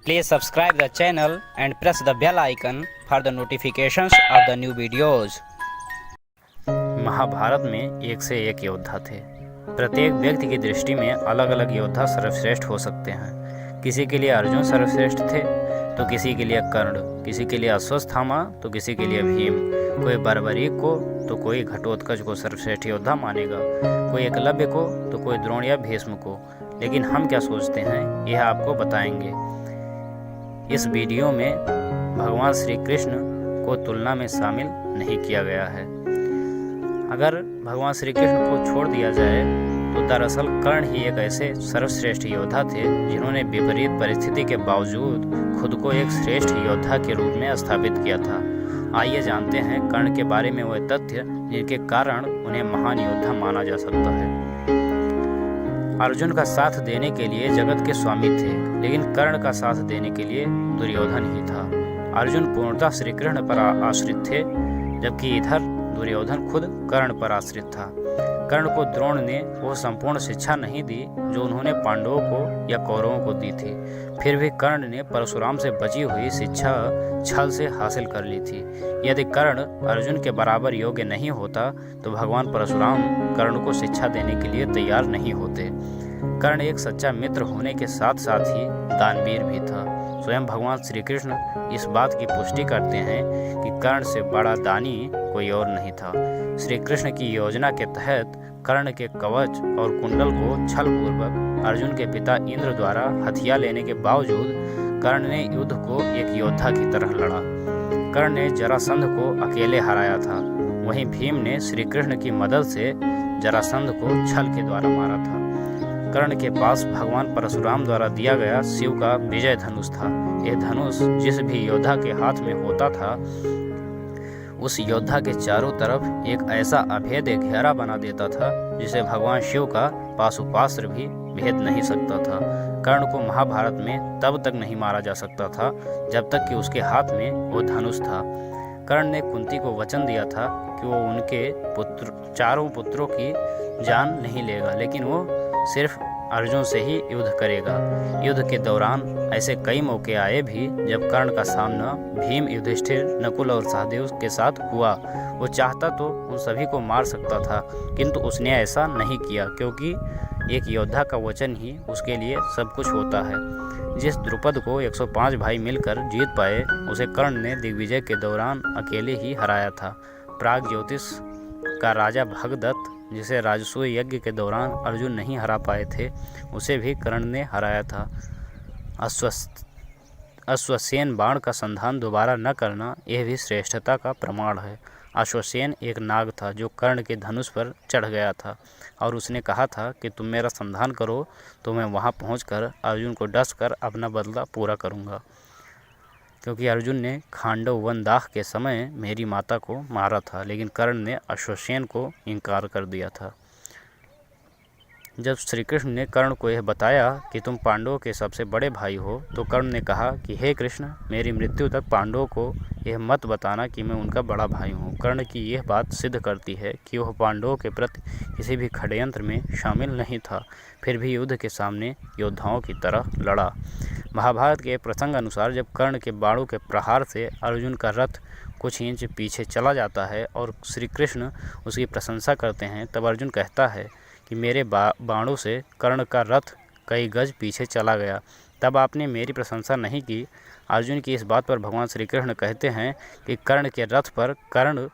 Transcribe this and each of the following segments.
Please subscribe the channel and press the bell icon for the notifications of the new videos. Mahabharat में एक से एक योद्धा थे। प्रत्येक व्यक्ति की दृष्टि में अलग अलग योद्धा सर्वश्रेष्ठ हो सकते हैं। किसी के लिए अर्जुन सर्वश्रेष्ठ थे तो किसी के लिए कर्ण, किसी के लिए अश्वत्थामा तो किसी के लिए भीम, कोई बर्बरीक को तो कोई घटोत्कच को सर्वश्रेष्ठ योद्धा मानेगा, कोई एकलव्य को तो कोई द्रोण या भीष्म को। लेकिन हम क्या सोचते हैं यह आपको बताएंगे। इस वीडियो में भगवान श्री कृष्ण को तुलना में शामिल नहीं किया गया है। अगर भगवान श्री कृष्ण को छोड़ दिया जाए तो दरअसल कर्ण ही एक ऐसे सर्वश्रेष्ठ योद्धा थे जिन्होंने विपरीत परिस्थिति के बावजूद खुद को एक श्रेष्ठ योद्धा के रूप में स्थापित किया था। आइए जानते हैं कर्ण के बारे में वह तथ्य जिनके कारण उन्हें महान योद्धा माना जा सकता है। अर्जुन का साथ देने के लिए जगत के स्वामी थे, लेकिन कर्ण का साथ देने के लिए दुर्योधन ही था। अर्जुन पूर्णतः श्री कृष्ण पर आश्रित थे, जबकि इधर दुर्योधन खुद कर्ण पर आश्रित था। कर्ण को द्रोण ने वो संपूर्ण शिक्षा नहीं दी जो उन्होंने पांडवों को या कौरवों को दी थी। फिर भी कर्ण ने परशुराम से बची हुई शिक्षा छल से हासिल कर ली थी। यदि कर्ण अर्जुन के बराबर योग्य नहीं होता तो भगवान परशुराम कर्ण को शिक्षा देने के लिए तैयार नहीं होते। कर्ण एक सच्चा मित्र होने के साथ साथ ही दानवीर भी था। स्वयं भगवान श्री कृष्ण इस बात की पुष्टि करते हैं कि कर्ण से बड़ा दानी कोई और नहीं था। श्री कृष्ण की योजना के तहत कर्ण के कवच और कुंडल को छलपूर्वक अर्जुन के पिता इंद्र द्वारा हथिया लेने के बावजूद कर्ण ने युद्ध को एक योद्धा की तरह लड़ा। कर्ण ने जरासंध को अकेले हराया था, वहीं भीम ने श्री कृष्ण की मदद से जरासंध को छल के द्वारा मारा था। कर्ण के पास भगवान परशुराम द्वारा दिया गया शिव का विजय धनुष था। यह धनुष जिस भी योद्धा के हाथ में होता था उस योद्धा के चारों तरफ एक ऐसा अभेद्य घेरा बना देता था जिसे भगवान शिव का पाशुपास्त्र भी भेद नहीं सकता था। कर्ण को महाभारत में तब तक नहीं मारा जा सकता था जब तक कि उसके हाथ में वो धनुष था। कर्ण ने कुंती को वचन दिया था कि वो उनके चारों पुत्रों की जान नहीं लेगा, लेकिन वो सिर्फ अर्जुन से ही युद्ध करेगा। युद्ध के दौरान ऐसे कई मौके आए भी जब कर्ण का सामना भीम, युधिष्ठिर, नकुल और सहदेव के साथ हुआ। वो चाहता तो उन सभी को मार सकता था, किंतु उसने ऐसा नहीं किया, क्योंकि एक योद्धा का वचन ही उसके लिए सब कुछ होता है। जिस द्रुपद को 105 भाई मिलकर जीत पाए उसे कर्ण ने दिग्विजय के दौरान अकेले ही हराया था। प्राग ज्योतिष का राजा भगदत्त, जिसे राजसूय यज्ञ के दौरान अर्जुन नहीं हरा पाए थे, उसे भी कर्ण ने हराया था। अश्वसेन बाण का संधान दोबारा न करना यह भी श्रेष्ठता का प्रमाण है। अश्वसेन एक नाग था जो कर्ण के धनुष पर चढ़ गया था और उसने कहा था कि तुम मेरा संधान करो तो मैं वहां पहुंचकर अर्जुन को डसकर अपना बदला पूरा करूंगा, क्योंकि अर्जुन ने खांडव वनदाह के समय मेरी माता को मारा था, लेकिन कर्ण ने अश्वसेन को इनकार कर दिया था। जब श्री कृष्ण ने कर्ण को यह बताया कि तुम पांडवों के सबसे बड़े भाई हो, तो कर्ण ने कहा कि हे कृष्ण, मेरी मृत्यु तक पांडवों को यह मत बताना कि मैं उनका बड़ा भाई हूँ। कर्ण की यह बात सिद्ध करती है कि वह पांडवों के प्रति किसी भी षड्यंत्र में शामिल नहीं था, फिर भी युद्ध के सामने योद्धाओं की तरह लड़ा। महाभारत के प्रसंग अनुसार जब कर्ण के बाणों के प्रहार से अर्जुन का रथ कुछ इंच पीछे चला जाता है और श्री कृष्ण उसकी प्रशंसा करते हैं, तब अर्जुन कहता है कि मेरे बाणों से कर्ण का रथ कई गज पीछे चला गया, तब आपने मेरी प्रशंसा नहीं की। अर्जुन की इस बात पर भगवान श्री कृष्ण कहते हैं कि कर्ण के रथ पर कर्ण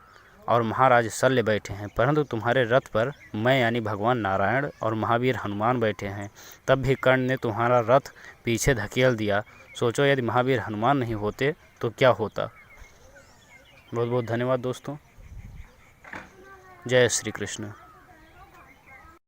और महाराज शल्य बैठे हैं, परंतु तुम्हारे रथ पर मैं यानी भगवान नारायण और महावीर हनुमान बैठे हैं। तब भी कर्ण ने तुम्हारा रथ पीछे धकेल दिया। सोचो यदि महावीर हनुमान नहीं होते तो क्या होता। बहुत बहुत धन्यवाद दोस्तों। जय श्री कृष्ण।